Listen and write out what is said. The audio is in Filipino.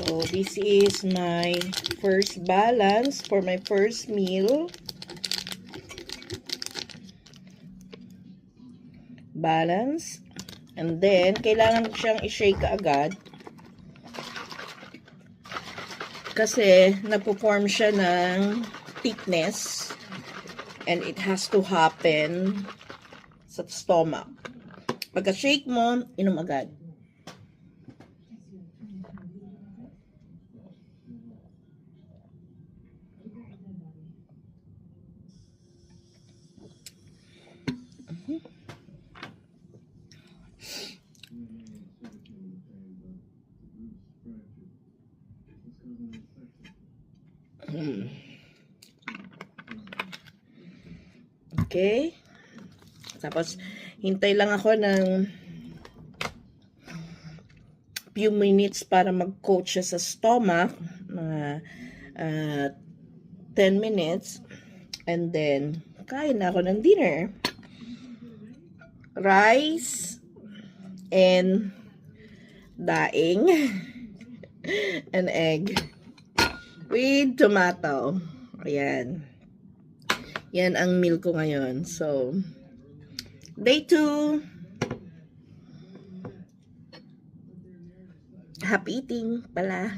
So, this is my first balance for my first meal. Balance. And then, kailangan ko siyang i-shake agad. Kasi, nagpo-form siya ng thickness. And it has to happen sa stomach. Pagka-shake mo, inom agad. Okay. Tapos, hintay lang ako ng few minutes para mag-coat siya sa stomach. Mga 10 minutes. And then, kain na ako ng dinner. Rice and daing and egg with tomato. Ayan. Yan ang meal ko ngayon. So, day 2. Happy eating pala.